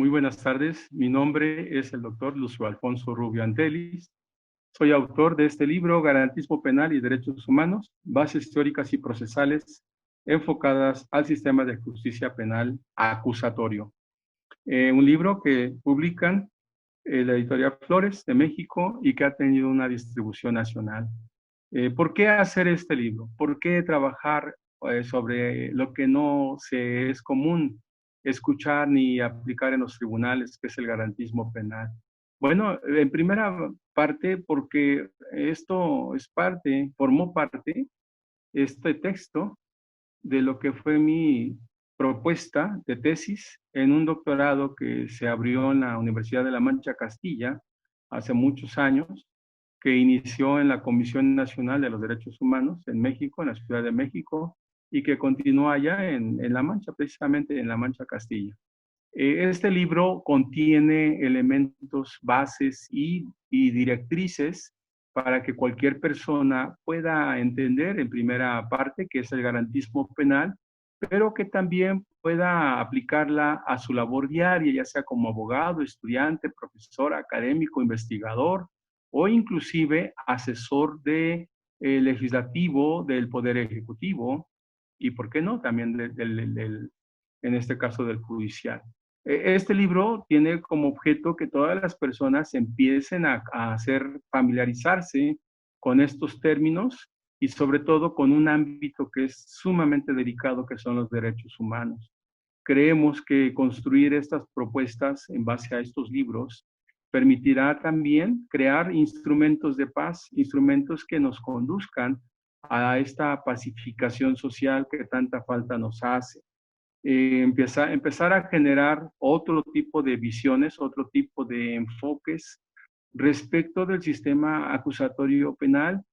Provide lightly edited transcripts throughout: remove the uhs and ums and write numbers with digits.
Muy buenas tardes. Mi nombre es el doctor Lucio Alfonso Rubio Antelis. Soy autor de este libro, Garantismo Penal y Derechos Humanos, Bases Teóricas y Procesales enfocadas al sistema de justicia penal acusatorio. Un libro que publican la editorial Flores de México y que ha tenido una distribución nacional. ¿Por qué hacer este libro? ¿Por qué trabajar sobre lo que no se es común escuchar ni aplicar en los tribunales, que es el garantismo penal? Bueno, en primera parte, porque esto es formó parte, este texto, de lo que fue mi propuesta de tesis en un doctorado que se abrió en la Universidad de La Mancha Castilla hace muchos años, que inició en la Comisión Nacional de los Derechos Humanos en México, en la Ciudad de México, y que continúa allá en La Mancha, precisamente en La Mancha Castilla. Este libro contiene elementos, bases y directrices para que cualquier persona pueda entender en primera parte qué es el garantismo penal, pero que también pueda aplicarla a su labor diaria, ya sea como abogado, estudiante, profesor, académico, investigador o inclusive asesor legislativo del Poder Ejecutivo y, ¿por qué no?, también en este caso del judicial. Este libro tiene como objeto que todas las personas empiecen a familiarizarse con estos términos y sobre todo con un ámbito que es sumamente delicado, que son los derechos humanos. Creemos que construir estas propuestas en base a estos libros permitirá también crear instrumentos de paz, instrumentos que nos conduzcan a esta pacificación social que tanta falta nos hace. Empezar a generar otro tipo de visiones, otro tipo de enfoques respecto del sistema acusatorio penal,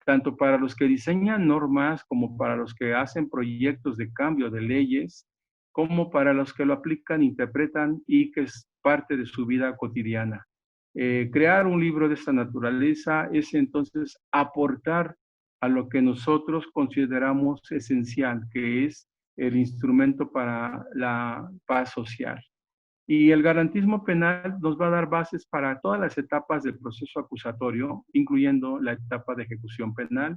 tanto para los que diseñan normas como para los que hacen proyectos de cambio de leyes, como para los que lo aplican, interpretan y que es parte de su vida cotidiana. Crear un libro de esta naturaleza es entonces aportar a lo que nosotros consideramos esencial, que es el instrumento para la paz social. Y el garantismo penal nos va a dar bases para todas las etapas del proceso acusatorio, incluyendo la etapa de ejecución penal,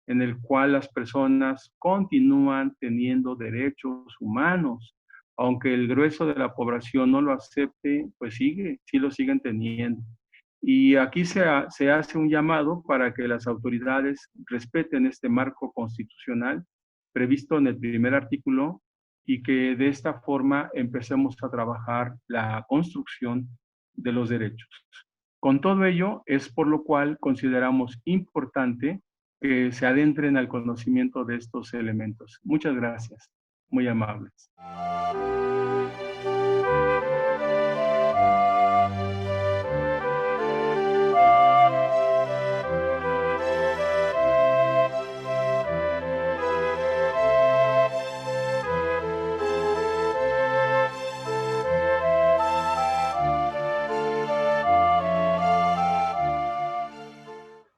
en el cual las personas continúan teniendo derechos humanos. Aunque el grueso de la población no lo acepte, pues sí lo siguen teniendo. Y aquí se hace un llamado para que las autoridades respeten este marco constitucional previsto en el primer artículo y que de esta forma empecemos a trabajar la construcción de los derechos. Con todo ello, es por lo cual consideramos importante que se adentren al conocimiento de estos elementos. Muchas gracias, muy amables.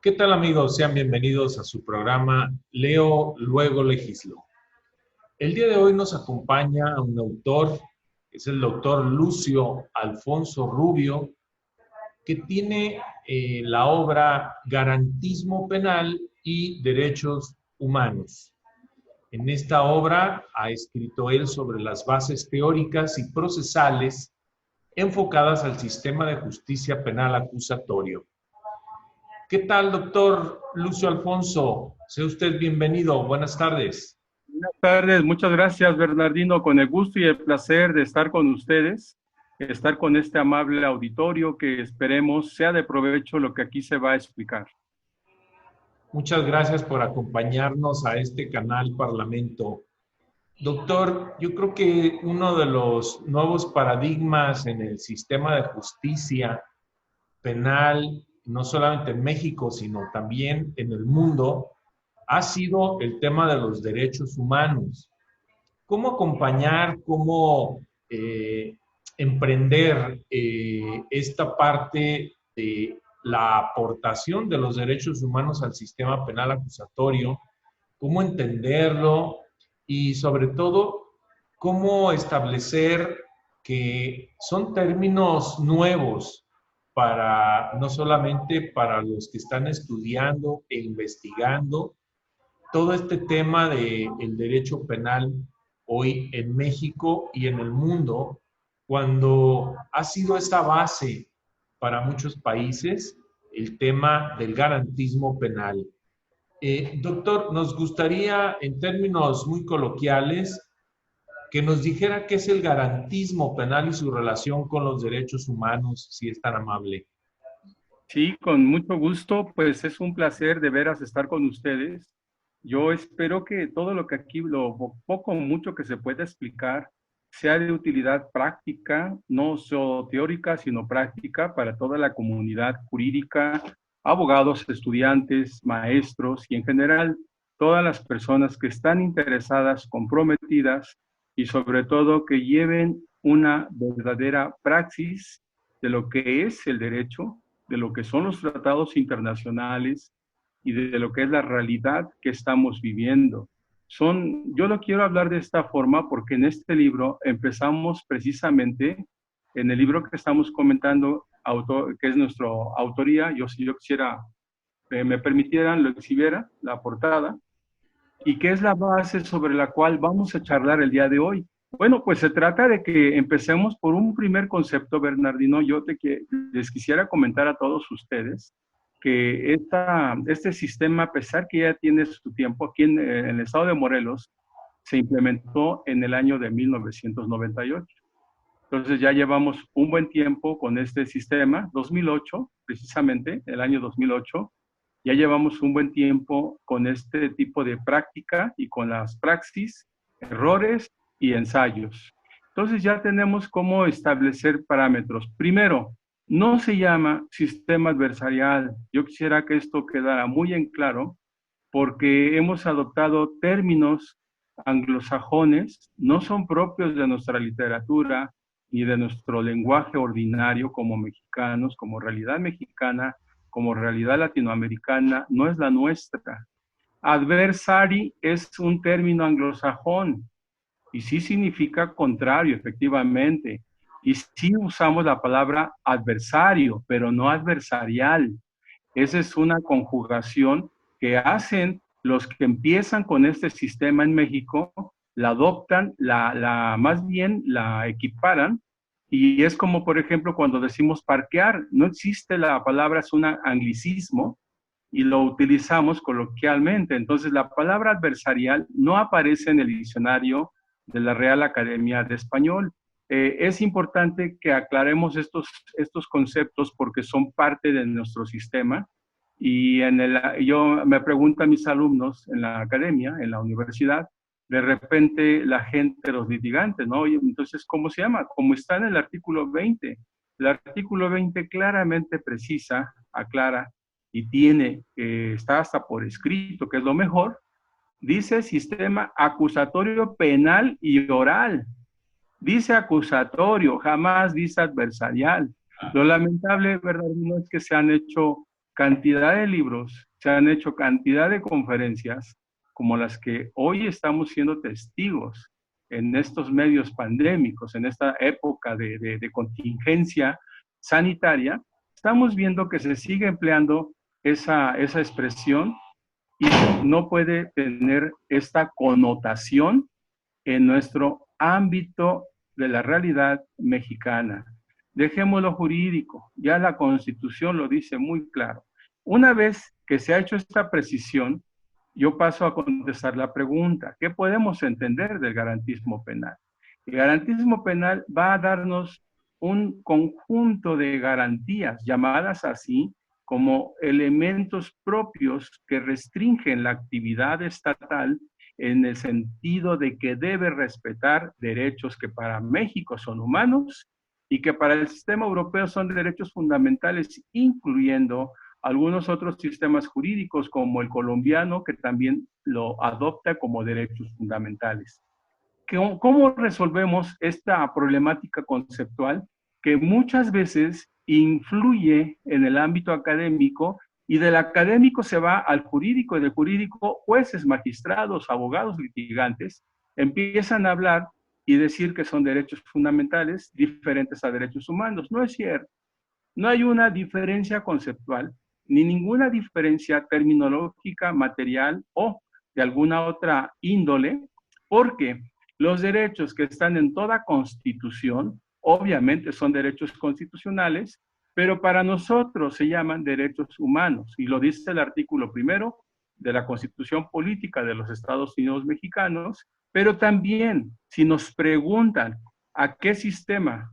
¿Qué tal, amigos? Sean bienvenidos a su programa Leo, luego legislo. El día de hoy nos acompaña un autor, que es el doctor Lucio Alfonso Rubio, que tiene la obra Garantismo Penal y Derechos Humanos. En esta obra ha escrito él sobre las bases teóricas y procesales enfocadas al sistema de justicia penal acusatorio. ¿Qué tal, doctor Lucio Alfonso? Sea usted bienvenido. Buenas tardes. Buenas tardes. Muchas gracias, Bernardino. Con el gusto y el placer de estar con ustedes, estar con este amable auditorio que esperemos sea de provecho lo que aquí se va a explicar. Muchas gracias por acompañarnos a este canal Parlamento. Doctor, yo creo que uno de los nuevos paradigmas en el sistema de justicia penal, no solamente en México, sino también en el mundo, ha sido el tema de los derechos humanos. ¿Cómo acompañar, cómo emprender esta parte de la aportación de los derechos humanos al sistema penal acusatorio? ¿Cómo entenderlo? Y sobre todo, cómo establecer que son términos nuevos para no solamente para los que están estudiando e investigando todo este tema del derecho penal hoy en México y en el mundo, cuando ha sido esta base para muchos países el tema del garantismo penal. Doctor, nos gustaría, en términos muy coloquiales, que nos dijera qué es el garantismo penal y su relación con los derechos humanos, si es tan amable. Sí, con mucho gusto, pues es un placer de veras estar con ustedes. Yo espero que todo lo que aquí, lo poco o mucho que se pueda explicar, sea de utilidad práctica, no solo teórica, sino práctica para toda la comunidad jurídica, abogados, estudiantes, maestros y en general todas las personas que están interesadas, comprometidas y sobre todo que lleven una verdadera praxis de lo que es el derecho, de lo que son los tratados internacionales y de lo que es la realidad que estamos viviendo. Yo lo quiero hablar de esta forma porque en este libro empezamos precisamente, en el libro que estamos comentando, que es nuestra autoría, si yo quisiera, me permitieran, lo exhibiera, la portada, y que es la base sobre la cual vamos a charlar el día de hoy. Bueno, pues se trata de que empecemos por un primer concepto, Bernardino. Les quisiera comentar a todos ustedes que este sistema, a pesar que ya tiene su tiempo, aquí en el estado de Morelos, se implementó en el año de 1998. Entonces ya llevamos un buen tiempo con este sistema, 2008, precisamente, el año 2008, ya llevamos un buen tiempo con este tipo de práctica y con las praxis, errores y ensayos. Entonces ya tenemos cómo establecer parámetros. Primero, no se llama sistema adversarial. Yo quisiera que esto quedara muy en claro porque hemos adoptado términos anglosajones, no son propios de nuestra literatura ni de nuestro lenguaje ordinario como mexicanos, como realidad mexicana, como realidad latinoamericana, no es la nuestra. Adversary es un término anglosajón y sí significa contrario, efectivamente. Y sí usamos la palabra adversario, pero no adversarial. Esa es una conjugación que hacen los que empiezan con este sistema en México, la adoptan, más bien la equiparan, y es como, por ejemplo, cuando decimos parquear, no existe la palabra, es un anglicismo, y lo utilizamos coloquialmente. Entonces, la palabra adversarial no aparece en el diccionario de la Real Academia de Español. Es importante que aclaremos estos conceptos porque son parte de nuestro sistema. Y yo me pregunto a mis alumnos en la academia, en la universidad, de repente la gente, los litigantes, ¿no? Oye, entonces, ¿cómo se llama? Como está en el artículo 20. El artículo 20 claramente precisa, aclara y está hasta por escrito, que es lo mejor, dice sistema acusatorio penal y oral. Dice acusatorio, jamás dice adversarial. Lo lamentable, Bernardino, es que se han hecho cantidad de libros, se han hecho cantidad de conferencias como las que hoy estamos siendo testigos en estos medios pandémicos, en esta época de contingencia sanitaria. Estamos viendo que se sigue empleando esa expresión y no puede tener esta connotación en nuestro ámbito de la realidad mexicana. Dejémoslo jurídico, ya la Constitución lo dice muy claro. Una vez que se ha hecho esta precisión, yo paso a contestar la pregunta, ¿qué podemos entender del garantismo penal? El garantismo penal va a darnos un conjunto de garantías, llamadas así, como elementos propios que restringen la actividad estatal en el sentido de que debe respetar derechos que para México son humanos y que para el sistema europeo son derechos fundamentales, incluyendo algunos otros sistemas jurídicos como el colombiano, que también lo adopta como derechos fundamentales. ¿Cómo resolvemos esta problemática conceptual que muchas veces influye en el ámbito académico y del académico se va al jurídico y del jurídico jueces, magistrados, abogados, litigantes empiezan a hablar y decir que son derechos fundamentales diferentes a derechos humanos. No es cierto. No hay una diferencia conceptual ni ninguna diferencia terminológica, material o de alguna otra índole, porque los derechos que están en toda constitución, obviamente son derechos constitucionales, pero para nosotros se llaman derechos humanos, y lo dice el artículo primero de la Constitución Política de los Estados Unidos Mexicanos, pero también si nos preguntan a qué sistema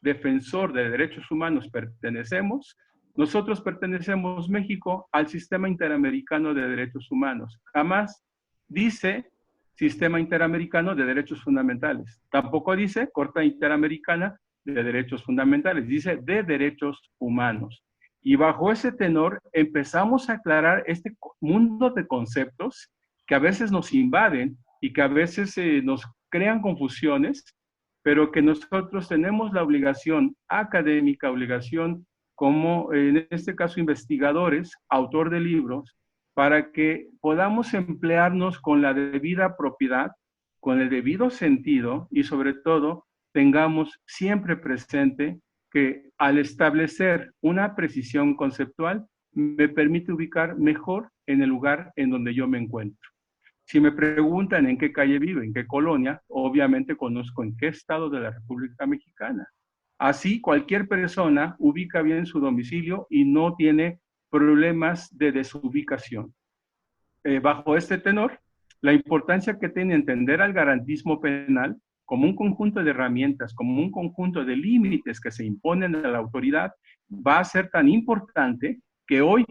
defensor de derechos humanos pertenecemos, nosotros pertenecemos, México, al Sistema Interamericano de Derechos Humanos. Jamás dice Sistema Interamericano de Derechos Fundamentales. Tampoco dice Corte Interamericana de Derechos Fundamentales. Dice de Derechos Humanos. Y bajo ese tenor empezamos a aclarar este mundo de conceptos que a veces nos invaden y que a veces nos crean confusiones, pero que nosotros tenemos la obligación académica, obligación como en este caso investigadores, autor de libros, para que podamos emplearnos con la debida propiedad, con el debido sentido y sobre todo tengamos siempre presente que al establecer una precisión conceptual me permite ubicar mejor en el lugar en donde yo me encuentro. Si me preguntan en qué calle vivo, en qué colonia, obviamente conozco en qué estado de la República Mexicana. Así, cualquier persona ubica bien su domicilio y no tiene problemas de desubicación. Bajo este tenor, la importancia que tiene entender al garantismo penal como un conjunto de herramientas, como un conjunto de límites que se imponen a la autoridad, va a ser tan importante que hoy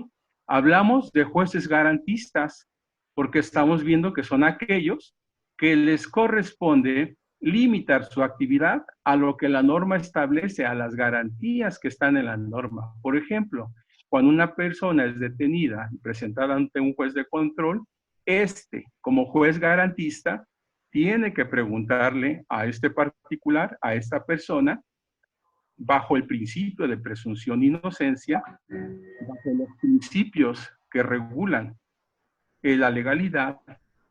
hablamos de jueces garantistas, porque estamos viendo que son aquellos que les corresponde limitar su actividad a lo que la norma establece, a las garantías que están en la norma. Por ejemplo, cuando una persona es detenida y presentada ante un juez de control, como juez garantista, tiene que preguntarle a este particular, a esta persona, bajo el principio de presunción de inocencia, bajo los principios que regulan la legalidad,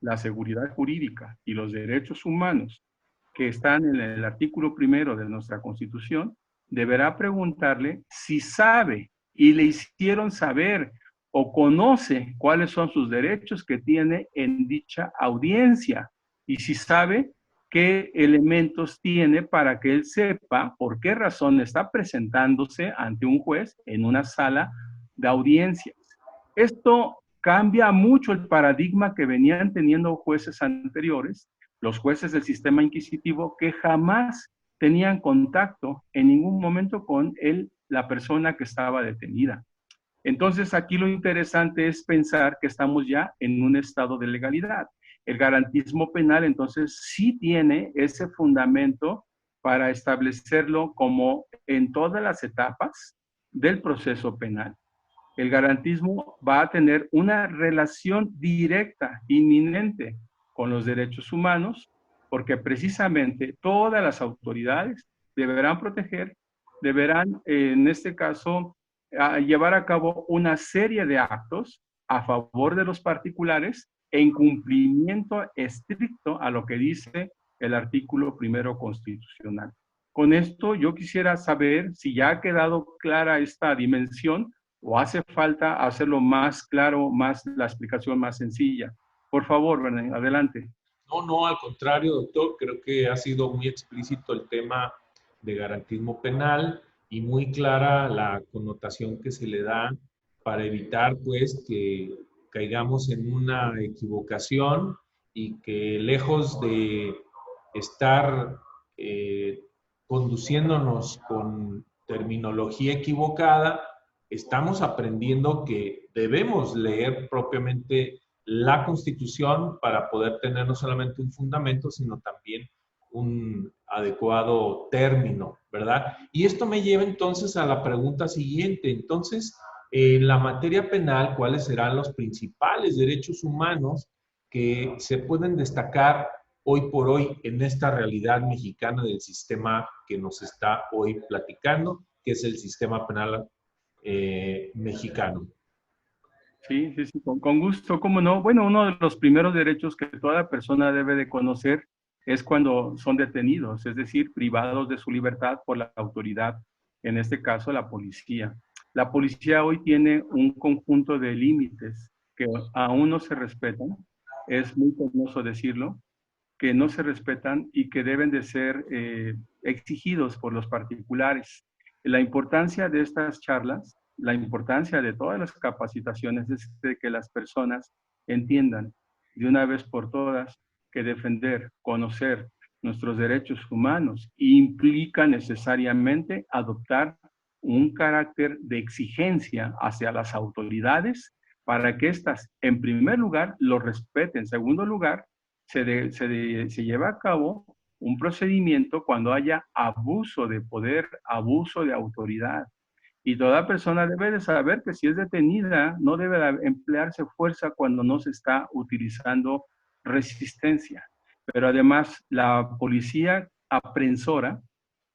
la seguridad jurídica y los derechos humanos que están en el artículo primero de nuestra Constitución, deberá preguntarle si sabe y le hicieron saber o conoce cuáles son sus derechos que tiene en dicha audiencia y si sabe qué elementos tiene para que él sepa por qué razón está presentándose ante un juez en una sala de audiencias. Esto cambia mucho el paradigma que venían teniendo jueces anteriores, los jueces del sistema inquisitivo, que jamás tenían contacto en ningún momento con la persona que estaba detenida. Entonces, aquí lo interesante es pensar que estamos ya en un estado de legalidad. El garantismo penal, entonces, sí tiene ese fundamento para establecerlo como en todas las etapas del proceso penal. El garantismo va a tener una relación directa, inminente, con los derechos humanos, porque precisamente todas las autoridades deberán proteger, deberán, en este caso, llevar a cabo una serie de actos a favor de los particulares en cumplimiento estricto a lo que dice el artículo primero constitucional. Con esto yo quisiera saber si ya ha quedado clara esta dimensión o hace falta hacerlo más claro, más la explicación más sencilla. Por favor, Bernie, adelante. No, no, al contrario, doctor, creo que ha sido muy explícito el tema de garantismo penal y muy clara la connotación que se le da para evitar, pues, que caigamos en una equivocación y que lejos de estar conduciéndonos con terminología equivocada, estamos aprendiendo que debemos leer propiamente la Constitución para poder tener no solamente un fundamento, sino también un adecuado término, ¿verdad? Y esto me lleva entonces a la pregunta siguiente. Entonces, en la materia penal, ¿cuáles serán los principales derechos humanos que se pueden destacar hoy por hoy en esta realidad mexicana del sistema que nos está hoy platicando, que es el sistema penal mexicano? Sí, con gusto, cómo no. Bueno, uno de los primeros derechos que toda persona debe de conocer es cuando son detenidos, es decir, privados de su libertad por la autoridad, en este caso la policía. La policía hoy tiene un conjunto de límites que aún no se respetan, es muy penoso decirlo, que no se respetan y que deben de ser exigidos por los particulares. La importancia de estas charlas, la importancia de todas las capacitaciones es de que las personas entiendan de una vez por todas que defender, conocer nuestros derechos humanos implica necesariamente adoptar un carácter de exigencia hacia las autoridades para que éstas, en primer lugar, lo respeten. En segundo lugar, se lleva a cabo un procedimiento cuando haya abuso de poder, abuso de autoridad. Y toda persona debe de saber que si es detenida, no debe de emplearse fuerza cuando no se está utilizando resistencia. Pero además, la policía aprensora,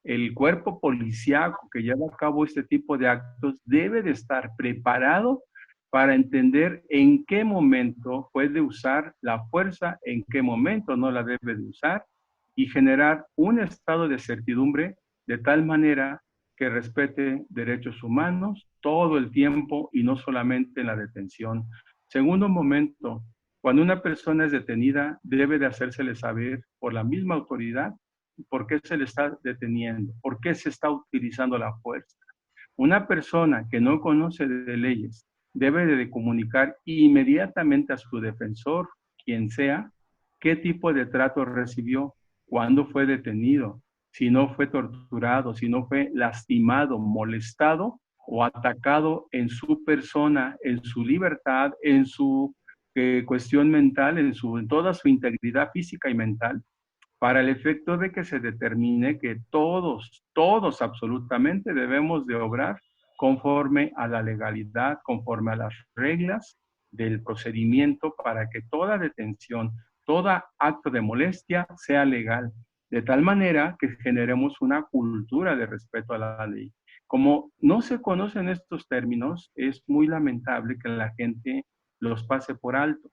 el cuerpo policíaco que lleva a cabo este tipo de actos, debe de estar preparado para entender en qué momento puede usar la fuerza, en qué momento no la debe de usar y generar un estado de certidumbre de tal manera que respete derechos humanos todo el tiempo y no solamente en la detención. Segundo momento, cuando una persona es detenida, debe de hacérsele saber por la misma autoridad por qué se le está deteniendo, por qué se está utilizando la fuerza. Una persona que no conoce de leyes debe de comunicar inmediatamente a su defensor, quien sea, qué tipo de trato recibió, cuándo fue detenido, si no fue torturado, si no fue lastimado, molestado o atacado en su persona, en su libertad, en su cuestión mental, en toda su integridad física y mental, para el efecto de que se determine que todos absolutamente debemos de obrar conforme a la legalidad, conforme a las reglas del procedimiento para que toda detención, todo acto de molestia sea legal, de tal manera que generemos una cultura de respeto a la ley. Como no se conocen estos términos, es muy lamentable que la gente los pase por alto,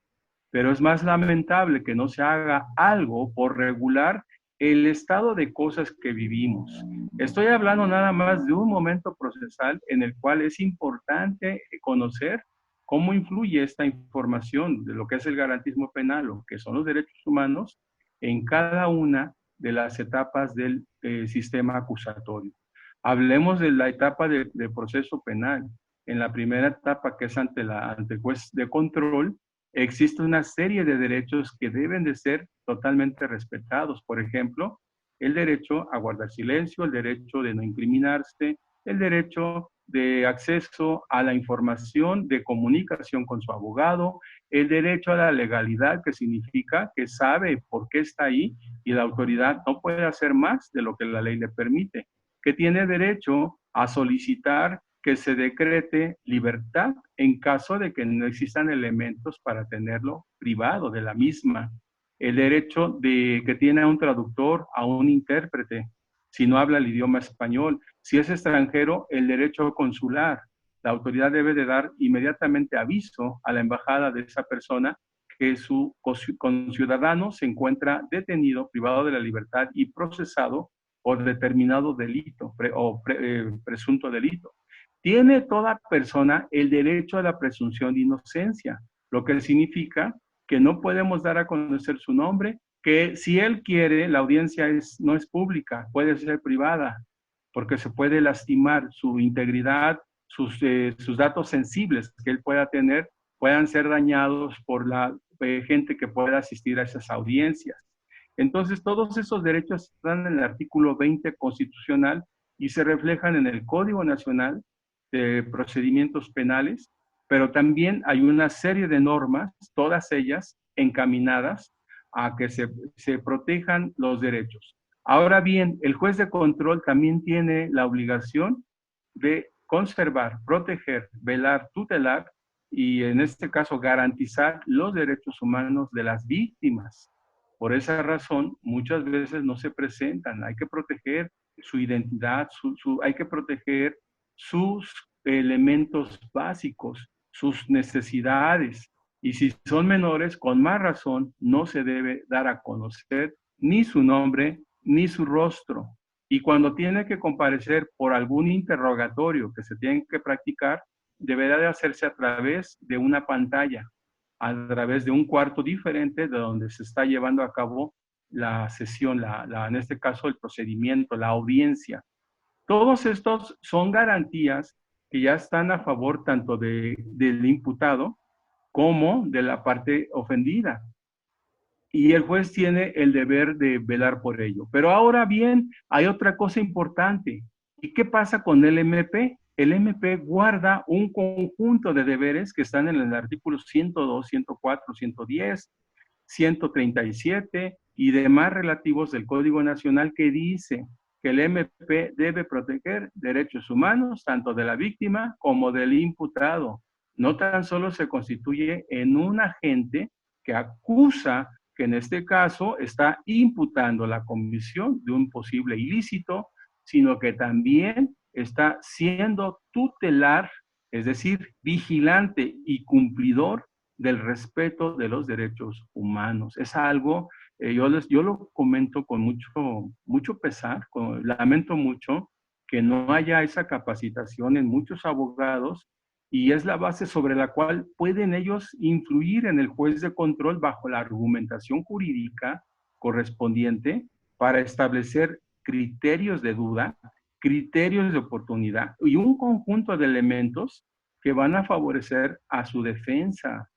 pero es más lamentable que no se haga algo por regular el estado de cosas que vivimos. Estoy hablando nada más de un momento procesal en el cual es importante conocer cómo influye esta información de lo que es el garantismo penal o que son los derechos humanos en cada una de las etapas del sistema acusatorio. Hablemos de la etapa de proceso penal. En la primera etapa, que es ante el juez de control, existe una serie de derechos que deben de ser totalmente respetados. Por ejemplo, el derecho a guardar silencio, el derecho de no incriminarse, el derecho de acceso a la información, de comunicación con su abogado, el derecho a la legalidad, que significa que sabe por qué está ahí y la autoridad no puede hacer más de lo que la ley le permite, que tiene derecho a solicitar que se decrete libertad en caso de que no existan elementos para tenerlo privado de la misma. El derecho de que tiene a un traductor, a un intérprete, si no habla el idioma español. Si es extranjero, el derecho consular. La autoridad debe de dar inmediatamente aviso a la embajada de esa persona que su conciudadano se encuentra detenido, privado de la libertad y procesado por determinado delito presunto delito. Tiene toda persona el derecho a la presunción de inocencia, lo que significa que no podemos dar a conocer su nombre, que si él quiere, la audiencia no es pública, puede ser privada, porque se puede lastimar su integridad, sus datos sensibles que él pueda tener, puedan ser dañados por la gente que pueda asistir a esas audiencias. Entonces, todos esos derechos están en el artículo 20 constitucional y se reflejan en el Código Nacional de Procedimientos Penales, pero también hay una serie de normas, todas ellas encaminadas a que se protejan los derechos. Ahora bien, el juez de control también tiene la obligación de conservar, proteger, velar, tutelar y en este caso garantizar los derechos humanos de las víctimas. Por esa razón, muchas veces no se presentan. Hay que proteger su identidad, hay que proteger sus elementos básicos, sus necesidades. Y si son menores, con más razón, no se debe dar a conocer ni su nombre, ni su rostro. Y cuando tiene que comparecer por algún interrogatorio que se tiene que practicar, deberá de hacerse a través de una pantalla, a través de un cuarto diferente de donde se está llevando a cabo la sesión, en este caso el procedimiento, la audiencia. Todos estos son garantías que ya están a favor tanto del imputado como de la parte ofendida. Y el juez tiene el deber de velar por ello. Pero ahora bien, hay otra cosa importante. ¿Y qué pasa con el MP? El MP guarda un conjunto de deberes que están en el artículo 102, 104, 110, 137 y demás relativos del Código Nacional que dice que el MP debe proteger derechos humanos tanto de la víctima como del imputado. No tan solo se constituye en un agente que acusa, que en este caso está imputando la comisión de un posible ilícito, sino que también está siendo tutelar, es decir, vigilante y cumplidor del respeto de los derechos humanos. Es algo, yo lo comento con mucho pesar, lamento mucho que no haya esa capacitación en muchos abogados y es la base sobre la cual pueden ellos influir en el juez de control bajo la argumentación jurídica correspondiente para establecer criterios de duda, criterios de oportunidad y un conjunto de elementos que van a favorecer a su defensa.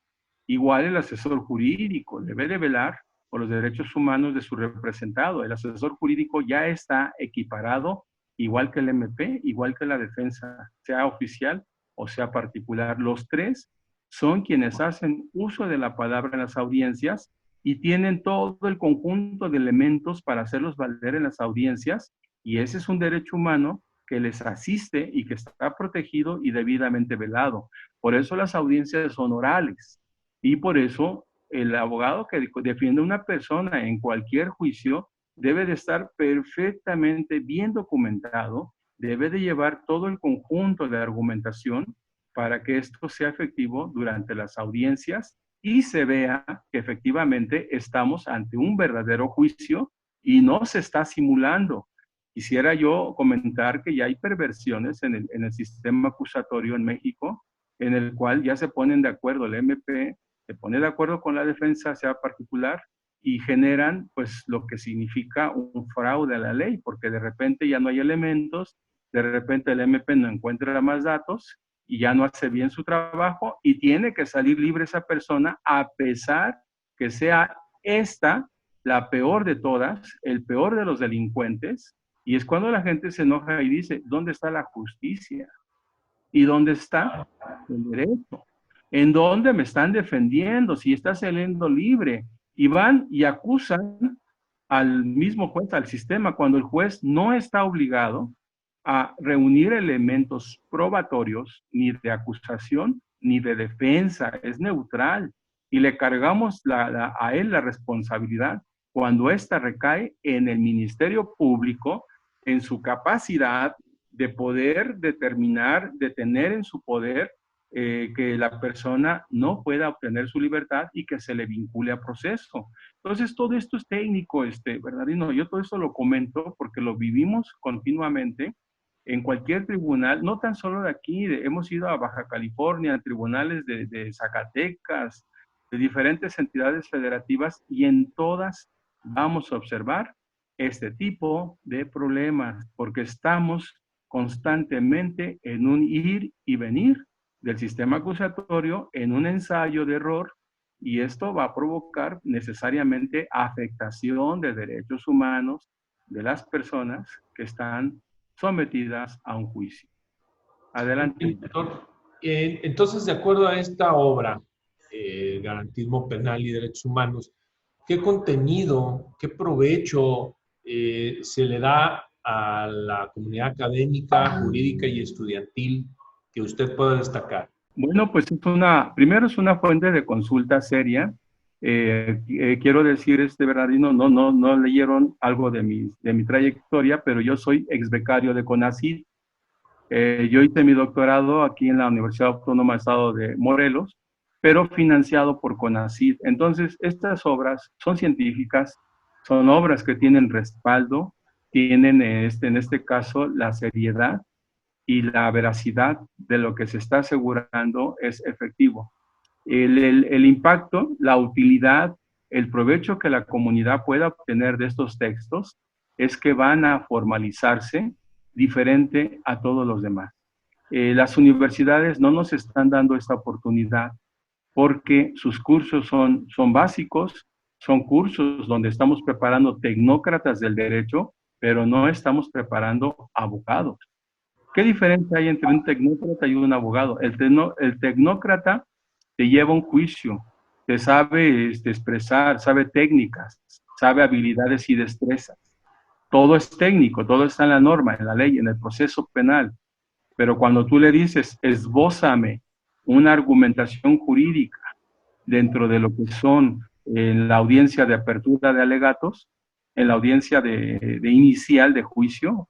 Igual el asesor jurídico debe de velar por los derechos humanos de su representado. El asesor jurídico ya está equiparado, igual que el MP, igual que la defensa, sea oficial o sea particular. Los tres son quienes hacen uso de la palabra en las audiencias y tienen todo el conjunto de elementos para hacerlos valer en las audiencias, y ese es un derecho humano que les asiste y que está protegido y debidamente velado. Por eso las audiencias son orales. Y por eso el abogado que defiende a una persona en cualquier juicio debe de estar perfectamente bien documentado, debe de llevar todo el conjunto de argumentación para que esto sea efectivo durante las audiencias y se vea que efectivamente estamos ante un verdadero juicio y no se está simulando. Quisiera yo comentar que ya hay perversiones en el sistema acusatorio en México, en el cual ya se ponen de acuerdo el MP, se pone de acuerdo con la defensa, sea particular, y generan pues lo que significa un fraude a la ley, porque de repente ya no hay elementos, de repente el MP no encuentra más datos y ya no hace bien su trabajo y tiene que salir libre esa persona a pesar que sea esta la peor de todas, el peor de los delincuentes, y es cuando la gente se enoja y dice, ¿dónde está la justicia? ¿Y dónde está el derecho? ¿En dónde me están defendiendo? Si está saliendo libre. Y van y acusan al mismo juez, al sistema, cuando el juez no está obligado a reunir elementos probatorios, ni de acusación, ni de defensa, es neutral. Y le cargamos a él la responsabilidad cuando ésta recae en el Ministerio Público, en su capacidad de poder determinar, de tener en su poder que la persona no pueda obtener su libertad y que se le vincule a proceso. Entonces, todo esto es técnico, Bernardino. Yo todo esto lo comento porque lo vivimos continuamente en cualquier tribunal, no tan solo de aquí, hemos ido a Baja California, tribunales de Zacatecas, de diferentes entidades federativas, y en todas vamos a observar este tipo de problemas, porque estamos constantemente en un ir y venir del sistema acusatorio, en un ensayo de error, y esto va a provocar necesariamente afectación de derechos humanos de las personas que están sometidas a un juicio. Adelante. Doctor, entonces, de acuerdo a esta obra, Garantismo Penal y Derechos Humanos, ¿qué contenido, qué provecho se le da a la comunidad académica, jurídica y estudiantil que usted pueda destacar? Bueno, pues primero es una fuente de consulta seria. Quiero decir, Bernardino, no leyeron algo de mi trayectoria, pero yo soy ex becario de CONACYT. Yo hice mi doctorado aquí en la Universidad Autónoma del Estado de Morelos, pero financiado por CONACYT. Entonces, estas obras son científicas, Son obras que tienen respaldo, tienen en este caso la seriedad y la veracidad de lo que se está asegurando es efectivo. El impacto, la utilidad, el provecho que la comunidad pueda obtener de estos textos es que van a formalizarse diferente a todos los demás. Las universidades no nos están dando esta oportunidad porque sus cursos son básicos, son cursos donde estamos preparando tecnócratas del derecho, pero no estamos preparando abogados. ¿Qué diferencia hay entre un tecnócrata y un abogado? El tecnócrata te lleva un juicio, te sabe expresar, sabe técnicas, sabe habilidades y destrezas. Todo es técnico, todo está en la norma, en la ley, en el proceso penal. Pero cuando tú le dices, esbózame una argumentación jurídica dentro de lo que son en la audiencia de apertura de alegatos, en la audiencia de inicial de juicio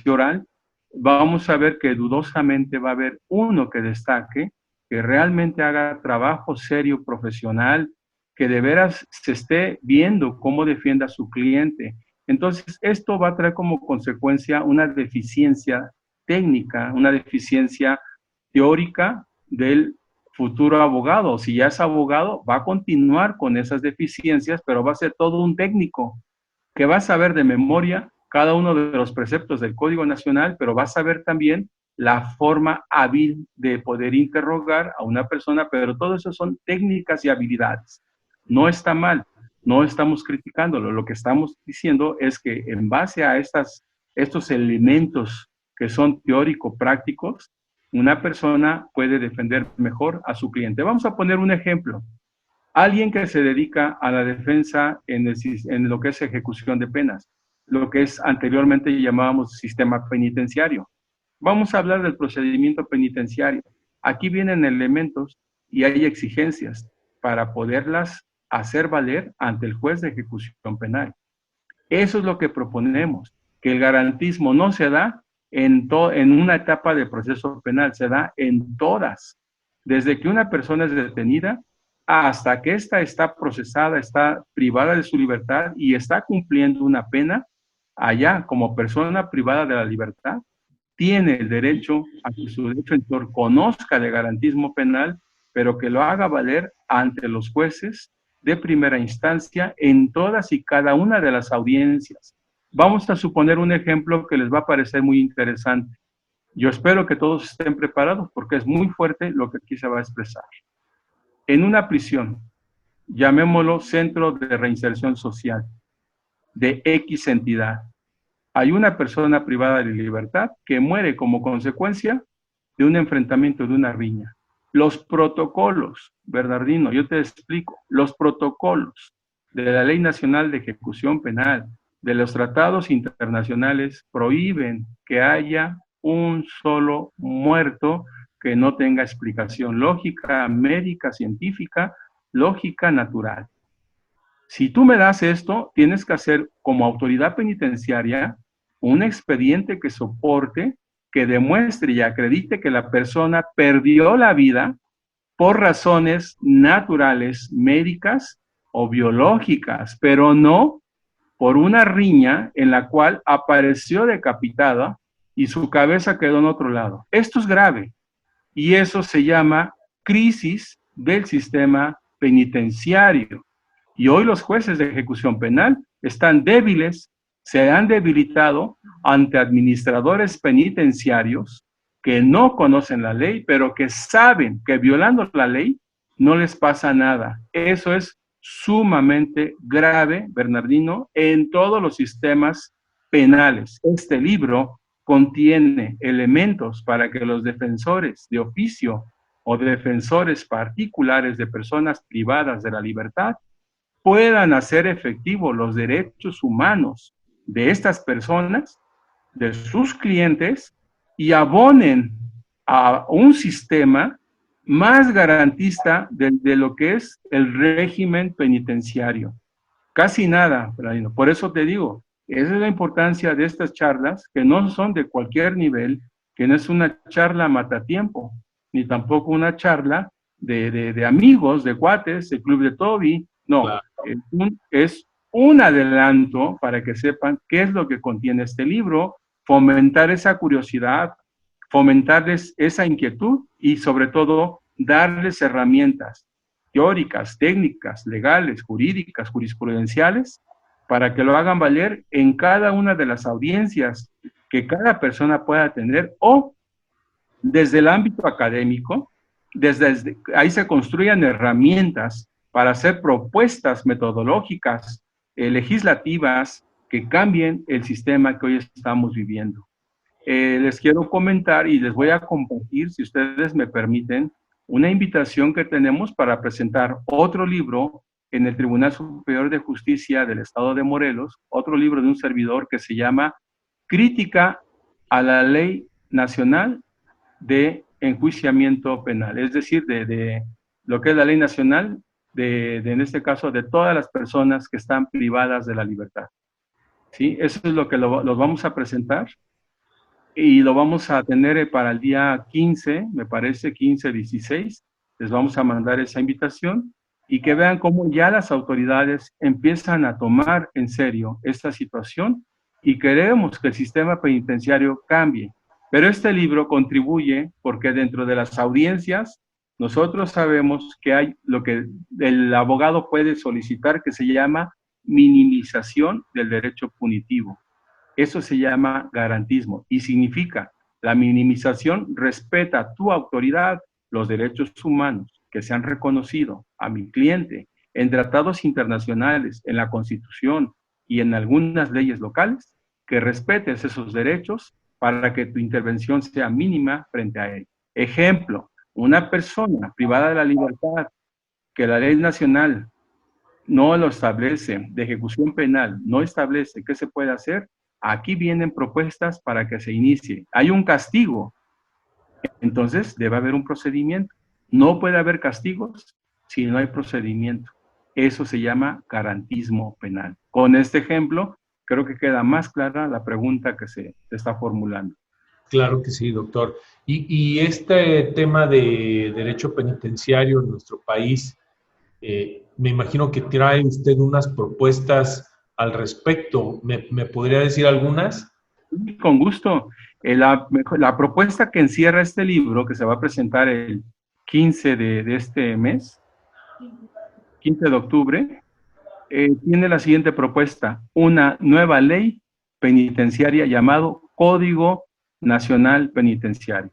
oral, vamos a ver que dudosamente va a haber uno que destaque, que realmente haga trabajo serio, profesional, que de veras se esté viendo cómo defienda a su cliente. Entonces, esto va a traer como consecuencia una deficiencia técnica, una deficiencia teórica del futuro abogado. Si ya es abogado, va a continuar con esas deficiencias, pero va a ser todo un técnico que va a saber de memoria cada uno de los preceptos del Código Nacional, pero va a saber también la forma hábil de poder interrogar a una persona, pero todo eso son técnicas y habilidades. No está mal, no estamos criticándolo, lo que estamos diciendo es que en base a estos elementos que son teórico-prácticos, una persona puede defender mejor a su cliente. Vamos a poner un ejemplo. Alguien que se dedica a la defensa en lo que es ejecución de penas, lo que es anteriormente llamábamos sistema penitenciario. Vamos a hablar del procedimiento penitenciario. Aquí vienen elementos y hay exigencias para poderlas hacer valer ante el juez de ejecución penal. Eso es lo que proponemos, que el garantismo no se da en una etapa de proceso penal, se da en todas. Desde que una persona es detenida hasta que ésta está procesada, está privada de su libertad y está cumpliendo una pena, allá como persona privada de la libertad, tiene el derecho a que su defensor conozca de garantismo penal, pero que lo haga valer ante los jueces de primera instancia en todas y cada una de las audiencias. Vamos a suponer un ejemplo que les va a parecer muy interesante. Yo espero que todos estén preparados porque es muy fuerte lo que aquí se va a expresar. En una prisión, llamémoslo Centro de Reinserción Social, de X entidad, hay una persona privada de libertad que muere como consecuencia de un enfrentamiento, de una riña. Los protocolos, Bernardino, yo te explico, los protocolos de la Ley Nacional de Ejecución Penal, de los tratados internacionales, prohíben que haya un solo muerto que no tenga explicación lógica, médica, científica, lógica, natural. Si tú me das esto, tienes que hacer como autoridad penitenciaria un expediente que soporte, que demuestre y acredite que la persona perdió la vida por razones naturales, médicas o biológicas, pero no por una riña en la cual apareció decapitada y su cabeza quedó en otro lado. Esto es grave y eso se llama crisis del sistema penitenciario. Y hoy los jueces de ejecución penal están débiles, se han debilitado ante administradores penitenciarios que no conocen la ley, pero que saben que violando la ley no les pasa nada. Eso es sumamente grave, Bernardino, en todos los sistemas penales. Este libro contiene elementos para que los defensores de oficio o defensores particulares de personas privadas de la libertad puedan hacer efectivos los derechos humanos de estas personas, de sus clientes, y abonen a un sistema más garantista de lo que es el régimen penitenciario. Casi nada, Bernardino. Por eso te digo, esa es la importancia de estas charlas, que no son de cualquier nivel, que no es una charla matatiempo, ni tampoco una charla de amigos, de cuates, del Club de Toby. No, Claro. es un adelanto para que sepan qué es lo que contiene este libro, fomentar esa curiosidad, fomentarles esa inquietud y sobre todo darles herramientas teóricas, técnicas, legales, jurídicas, jurisprudenciales, para que lo hagan valer en cada una de las audiencias que cada persona pueda tener o desde el ámbito académico, desde ahí se construyan herramientas para hacer propuestas metodológicas, legislativas, que cambien el sistema que hoy estamos viviendo. Les quiero comentar y les voy a compartir, si ustedes me permiten, una invitación que tenemos para presentar otro libro en el Tribunal Superior de Justicia del Estado de Morelos, otro libro de un servidor que se llama Crítica a la Ley Nacional de Enjuiciamiento Penal, es decir, de lo que es la Ley Nacional, en este caso, de todas las personas que están privadas de la libertad. ¿Sí? Eso es lo que los vamos a presentar y lo vamos a tener para el día 15, me parece, 15-16. Les vamos a mandar esa invitación y que vean cómo ya las autoridades empiezan a tomar en serio esta situación y queremos que el sistema penitenciario cambie. Pero este libro contribuye porque dentro de las audiencias nosotros sabemos que hay lo que el abogado puede solicitar que se llama minimización del derecho punitivo. Eso se llama garantismo y significa la minimización respeta tu autoridad, los derechos humanos que se han reconocido a mi cliente en tratados internacionales, en la Constitución y en algunas leyes locales, que respetes esos derechos para que tu intervención sea mínima frente a él. Ejemplo, una persona privada de la libertad que la ley nacional no lo establece, de ejecución penal, no establece qué se puede hacer, aquí vienen propuestas para que se inicie. Hay un castigo, entonces debe haber un procedimiento. No puede haber castigos si no hay procedimiento. Eso se llama garantismo penal. Con este ejemplo, creo que queda más clara la pregunta que se está formulando. Claro que sí, doctor. Y este tema de derecho penitenciario en nuestro país, me imagino que trae usted unas propuestas al respecto. ¿Me podría decir algunas? Con gusto. La propuesta que encierra este libro, que se va a presentar el 15 de este mes, 15 de octubre, tiene la siguiente propuesta: una nueva ley penitenciaria llamado Código Nacional Penitenciario.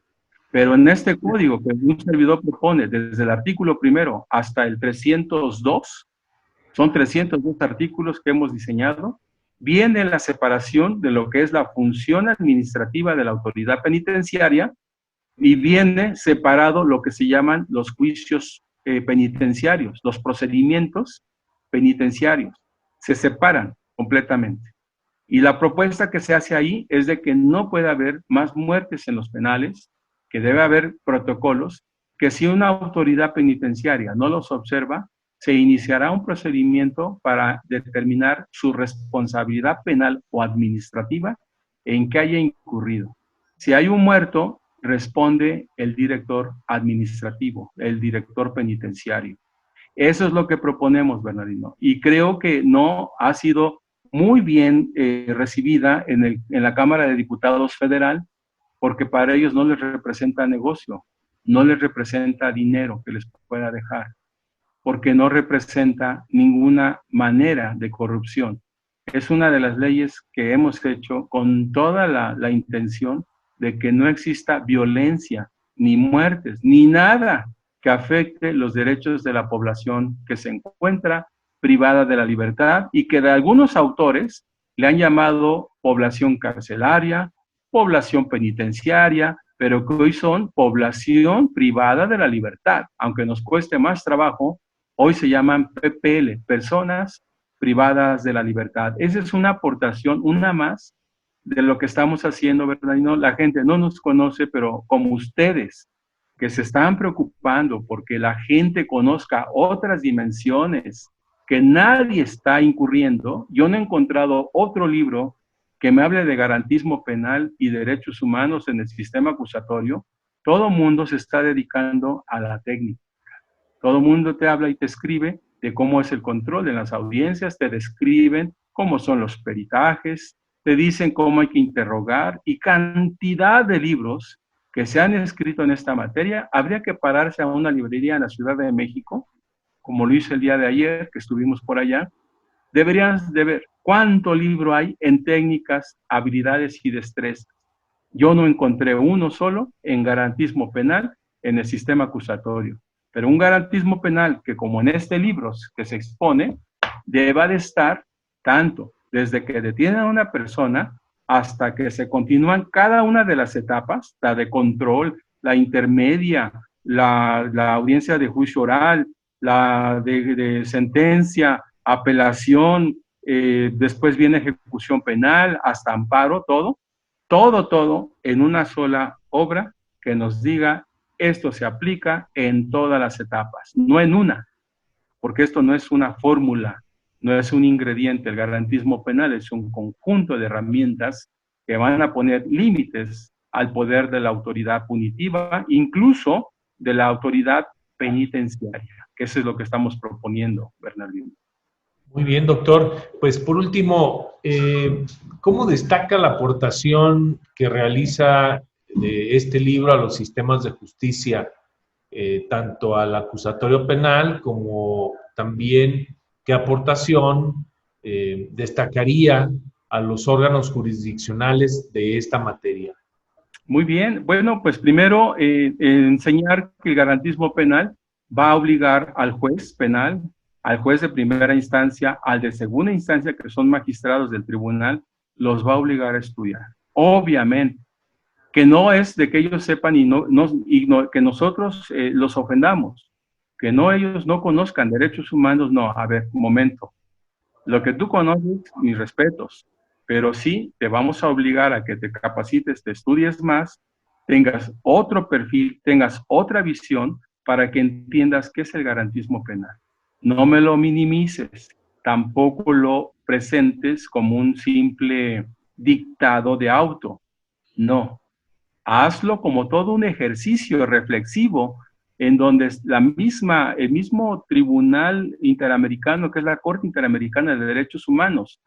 Pero en este código que un servidor propone desde el artículo primero hasta el 302, son 302 artículos que hemos diseñado, viene la separación de lo que es la función administrativa de la autoridad penitenciaria y viene separado lo que se llaman los juicios penitenciarios, los procedimientos penitenciarios. Se separan completamente. Y la propuesta que se hace ahí es de que no puede haber más muertes en los penales, que debe haber protocolos, que si una autoridad penitenciaria no los observa, se iniciará un procedimiento para determinar su responsabilidad penal o administrativa en que haya incurrido. Si hay un muerto, responde el director administrativo, el director penitenciario. Eso es lo que proponemos, Bernardino. Y creo que no ha sido muy bien recibida en la Cámara de Diputados Federal, porque para ellos no les representa negocio, no les representa dinero que les pueda dejar, porque no representa ninguna manera de corrupción. Es una de las leyes que hemos hecho con toda la intención de que no exista violencia, ni muertes, ni nada que afecte los derechos de la población que se encuentra privada de la libertad y que de algunos autores le han llamado población carcelaria, población penitenciaria, pero que hoy son población privada de la libertad. Aunque nos cueste más trabajo, hoy se llaman PPL, personas privadas de la libertad. Esa es una aportación, una más, de lo que estamos haciendo, ¿verdad? Y no, la gente no nos conoce, pero como ustedes, que se están preocupando porque la gente conozca otras dimensiones que nadie está incurriendo, yo no he encontrado otro libro que me hable de garantismo penal y derechos humanos en el sistema acusatorio. Todo mundo se está dedicando a la técnica. Todo mundo te habla y te escribe de cómo es el control en las audiencias, te describen cómo son los peritajes, te dicen cómo hay que interrogar, y cantidad de libros que se han escrito en esta materia. Habría que pararse a una librería en la Ciudad de México, como lo hice el día de ayer, que estuvimos por allá. Deberías de ver cuánto libro hay en técnicas, habilidades y destrezas. Yo no encontré uno solo en garantismo penal en el sistema acusatorio, pero un garantismo penal que, como en este libro que se expone, deba de estar tanto desde que detienen a una persona hasta que se continúan cada una de las etapas, la de control, la intermedia, la audiencia de juicio oral, la de sentencia, apelación, después viene ejecución penal, hasta amparo, todo en una sola obra que nos diga esto se aplica en todas las etapas, no en una, porque esto no es una fórmula, no es un ingrediente. El garantismo penal es un conjunto de herramientas que van a poner límites al poder de la autoridad punitiva, incluso de la autoridad penitenciaria, que eso es lo que estamos proponiendo, Bernardino. Muy bien, doctor. Pues por último, ¿cómo destaca la aportación que realiza este libro a los sistemas de justicia, tanto al acusatorio penal como también qué aportación destacaría a los órganos jurisdiccionales de esta materia? Muy bien. Bueno, pues primero enseñar que el garantismo penal va a obligar al juez penal, al juez de primera instancia, al de segunda instancia, que son magistrados del tribunal, los va a obligar a estudiar. Obviamente, que no es de que ellos sepan y que nosotros los ofendamos, que no ellos no conozcan derechos humanos, no. A ver, un momento. Lo que tú conoces, mis respetos, pero sí te vamos a obligar a que te capacites, te estudies más, tengas otro perfil, tengas otra visión para que entiendas qué es el garantismo penal. No me lo minimices, tampoco lo presentes como un simple dictado de auto. No, hazlo como todo un ejercicio reflexivo en donde el mismo Tribunal Interamericano, que es la Corte Interamericana de Derechos Humanos,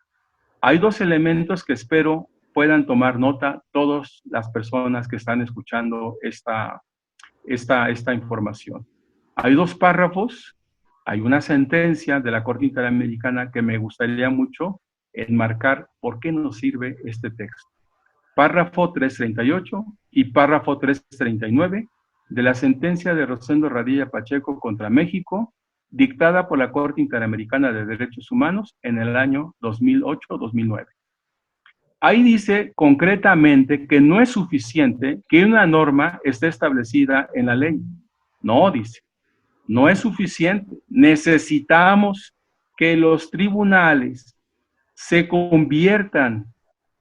hay dos elementos que espero puedan tomar nota todas las personas que están escuchando esta información. Hay dos párrafos, hay una sentencia de la Corte Interamericana que me gustaría mucho enmarcar por qué nos sirve este texto. Párrafo 338 y párrafo 339 de la sentencia de Rosendo Radilla Pacheco contra México, dictada por la Corte Interamericana de Derechos Humanos en el año 2008-2009. Ahí dice concretamente que no es suficiente que una norma esté establecida en la ley. No, dice, no es suficiente. Necesitamos que los tribunales se conviertan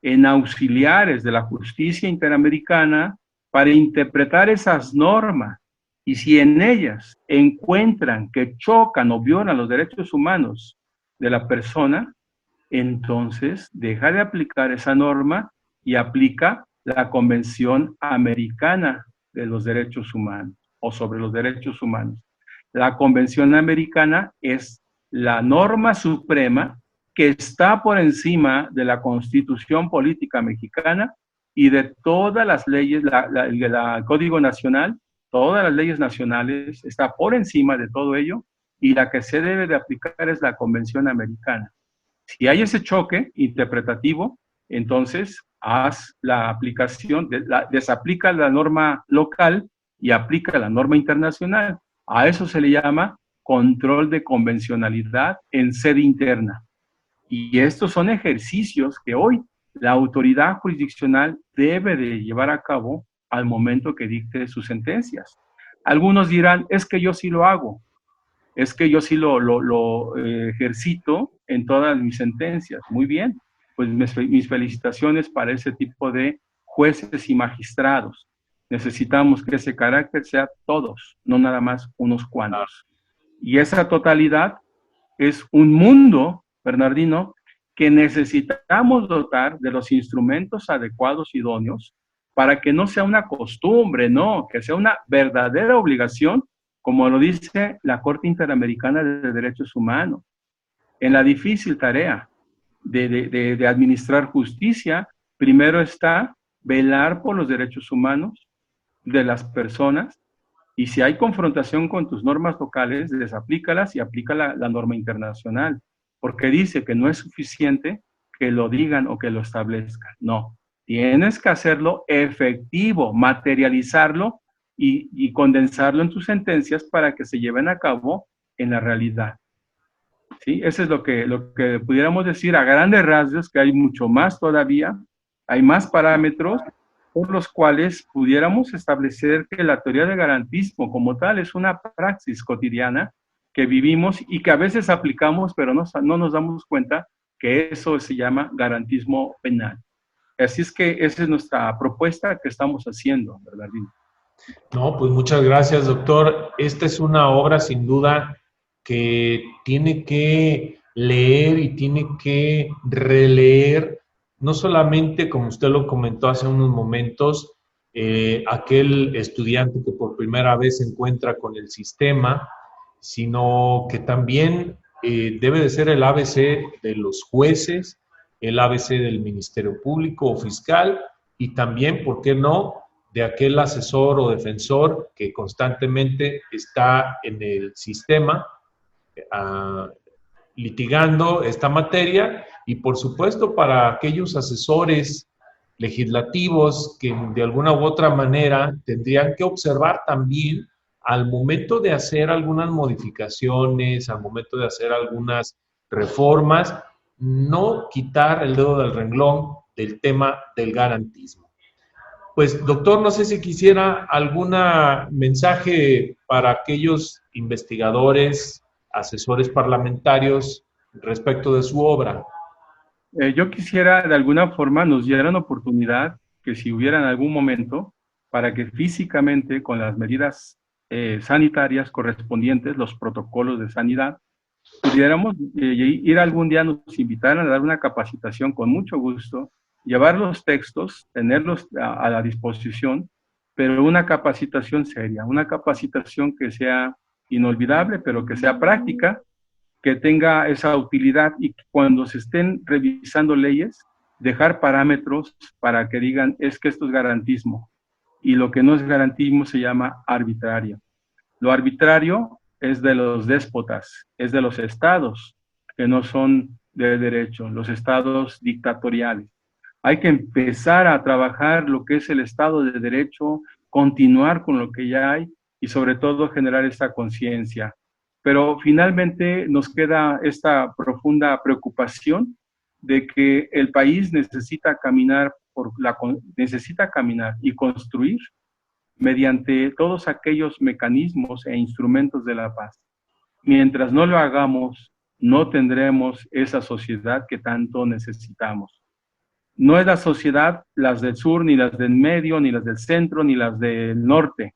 en auxiliares de la justicia interamericana para interpretar esas normas, y si en ellas encuentran que chocan o violan los derechos humanos de la persona, entonces deja de aplicar esa norma y aplica la Convención Americana de los Derechos Humanos o sobre los derechos humanos. La Convención Americana es la norma suprema que está por encima de la Constitución Política Mexicana y de todas las leyes, el Código Nacional, todas las leyes nacionales, está por encima de todo ello, y la que se debe de aplicar es la Convención Americana. Si hay ese choque interpretativo, entonces haz la aplicación, desaplica la norma local y aplica la norma internacional. A eso se le llama control de convencionalidad en sede interna. Y estos son ejercicios que hoy la autoridad jurisdiccional debe de llevar a cabo al momento que dicte sus sentencias. Algunos dirán, es que yo sí lo hago, es que yo sí lo ejercito en todas mis sentencias. Muy bien, pues mis felicitaciones para ese tipo de jueces y magistrados. Necesitamos que ese carácter sea todos, no nada más unos cuantos. Y esa totalidad es un mundo, Bernardino, que necesitamos dotar de los instrumentos adecuados, idóneos, para que no sea una costumbre, no, que sea una verdadera obligación como lo dice la Corte Interamericana de Derechos Humanos, en la difícil tarea de administrar justicia. Primero está velar por los derechos humanos de las personas, y si hay confrontación con tus normas locales, desaplícalas y aplica la norma internacional, porque dice que no es suficiente que lo digan o que lo establezcan. No, tienes que hacerlo efectivo, materializarlo y condensarlo en tus sentencias para que se lleven a cabo en la realidad. ¿Sí? Eso es lo que pudiéramos decir a grandes rasgos, que hay mucho más todavía, hay más parámetros por los cuales pudiéramos establecer que la teoría de garantismo como tal es una praxis cotidiana que vivimos y que a veces aplicamos, pero no nos damos cuenta que eso se llama garantismo penal. Así es que esa es nuestra propuesta que estamos haciendo, Bernardino. No, pues muchas gracias, doctor. Esta es una obra sin duda que tiene que leer y tiene que releer, no solamente, como usted lo comentó hace unos momentos, aquel estudiante que por primera vez se encuentra con el sistema, sino que también debe de ser el ABC de los jueces, el ABC del Ministerio Público o fiscal y también, ¿por qué no?, de aquel asesor o defensor que constantemente está en el sistema litigando esta materia, y por supuesto para aquellos asesores legislativos que de alguna u otra manera tendrían que observar también al momento de hacer algunas modificaciones, al momento de hacer algunas reformas, no quitar el dedo del renglón del tema del garantismo. Pues, doctor, no sé si quisiera algún mensaje para aquellos investigadores, asesores parlamentarios respecto de su obra. Yo quisiera de alguna forma nos dieran oportunidad que si hubiera en algún momento para que físicamente con las medidas sanitarias correspondientes, los protocolos de sanidad, pudiéramos ir algún día, nos invitaran a dar una capacitación con mucho gusto, llevar los textos, tenerlos a la disposición, pero una capacitación seria, una capacitación que sea inolvidable, pero que sea práctica, que tenga esa utilidad, y cuando se estén revisando leyes, dejar parámetros para que digan, es que esto es garantismo, y lo que no es garantismo se llama arbitrario. Lo arbitrario es de los déspotas, es de los estados que no son de derecho, los estados dictatoriales. Hay que empezar a trabajar lo que es el estado de derecho, continuar con lo que ya hay y sobre todo generar esta conciencia. Pero finalmente nos queda esta profunda preocupación de que el país necesita caminar y construir mediante todos aquellos mecanismos e instrumentos de la paz. Mientras no lo hagamos, no tendremos esa sociedad que tanto necesitamos. No es la sociedad, las del sur, ni las del medio, ni las del centro, ni las del norte.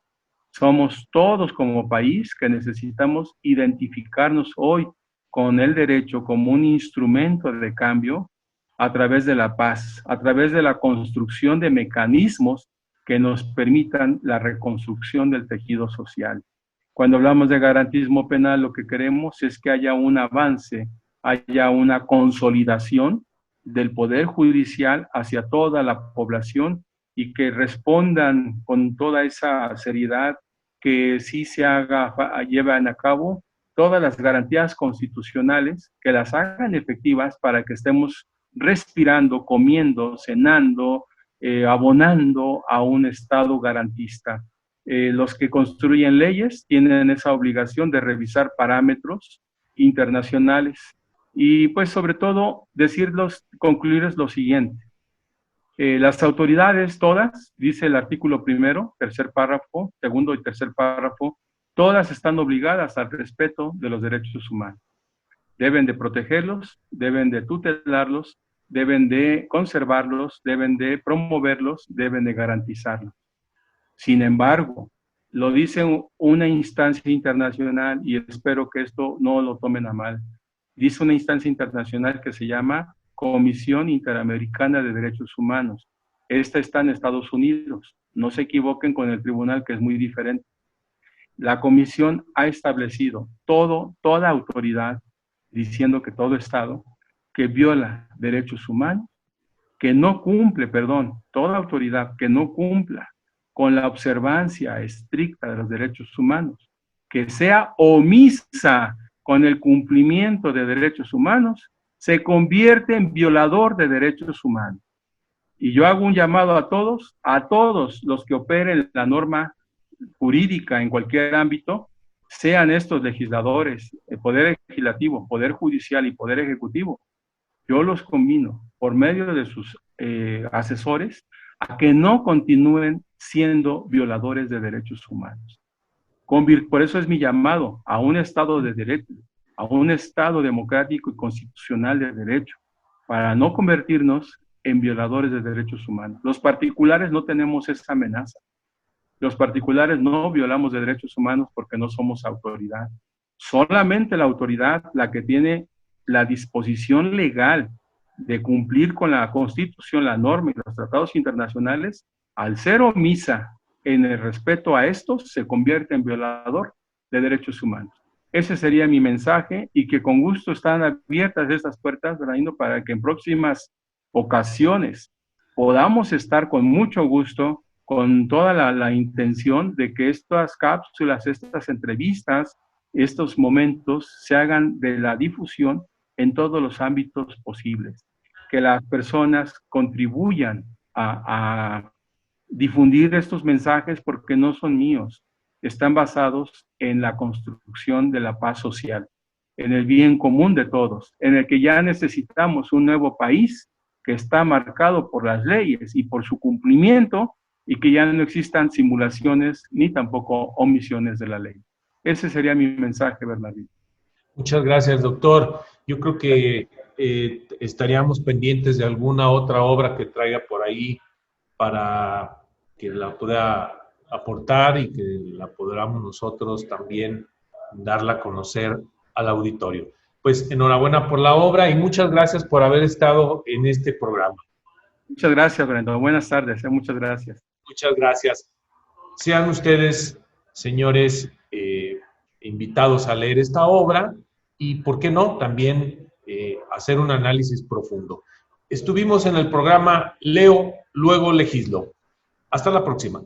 Somos todos como país que necesitamos identificarnos hoy con el derecho como un instrumento de cambio a través de la paz, a través de la construcción de mecanismos que nos permitan la reconstrucción del tejido social. Cuando hablamos de garantismo penal, lo que queremos es que haya un avance, haya una consolidación del poder judicial hacia toda la población y que respondan con toda esa seriedad, que sí se lleven a cabo todas las garantías constitucionales, que las hagan efectivas para que estemos respirando, comiendo, cenando, abonando a un Estado garantista. Los que construyen leyes tienen esa obligación de revisar parámetros internacionales y pues sobre todo concluirles lo siguiente. Las autoridades todas, dice el artículo primero, tercer párrafo, segundo y tercer párrafo, todas están obligadas al respeto de los derechos humanos. Deben de protegerlos, deben de tutelarlos, deben de conservarlos, deben de promoverlos, deben de garantizarlos. Sin embargo, lo dice una instancia internacional, y espero que esto no lo tomen a mal. Dice una instancia internacional que se llama Comisión Interamericana de Derechos Humanos. Esta está en Estados Unidos. No se equivoquen con el tribunal, que es muy diferente. la comisión ha establecido toda autoridad, diciendo que todo Estado que viola derechos humanos, que no cumple, toda autoridad que no cumpla con la observancia estricta de los derechos humanos, que sea omisa con el cumplimiento de derechos humanos, se convierte en violador de derechos humanos. Y yo hago un llamado a todos los que operen la norma jurídica en cualquier ámbito, sean estos legisladores, el Poder Legislativo, Poder Judicial y Poder Ejecutivo, yo los convino por medio de sus asesores a que no continúen siendo violadores de derechos humanos. Por eso es mi llamado a un Estado de derecho, a un Estado democrático y constitucional de derecho, para no convertirnos en violadores de derechos humanos. Los particulares no tenemos esa amenaza. Los particulares no violamos de derechos humanos porque no somos autoridad. Solamente la autoridad, la que tiene la disposición legal de cumplir con la Constitución, la norma y los tratados internacionales, al ser omisa en el respeto a estos, se convierte en violador de derechos humanos. Ese sería mi mensaje, y que con gusto están abiertas estas puertas, Bernardino, para que en próximas ocasiones podamos estar con mucho gusto, con toda la intención de que estas cápsulas, estas entrevistas, estos momentos se hagan de la difusión en todos los ámbitos posibles, que las personas contribuyan a difundir estos mensajes, porque no son míos, están basados en la construcción de la paz social, en el bien común de todos, en el que ya necesitamos un nuevo país que está marcado por las leyes y por su cumplimiento, y que ya no existan simulaciones ni tampoco omisiones de la ley. Ese sería mi mensaje, Bernardino. Muchas gracias, doctor. Yo creo que estaríamos pendientes de alguna otra obra que traiga por ahí para que la pueda aportar y que la podamos nosotros también darla a conocer al auditorio. Pues enhorabuena por la obra y muchas gracias por haber estado en este programa. Muchas gracias, Brenda. Buenas tardes. Muchas gracias. Muchas gracias. Sean ustedes, señores, invitados a leer esta obra y, ¿por qué no?, también hacer un análisis profundo. Estuvimos en el programa Leo, luego legislo. Hasta la próxima.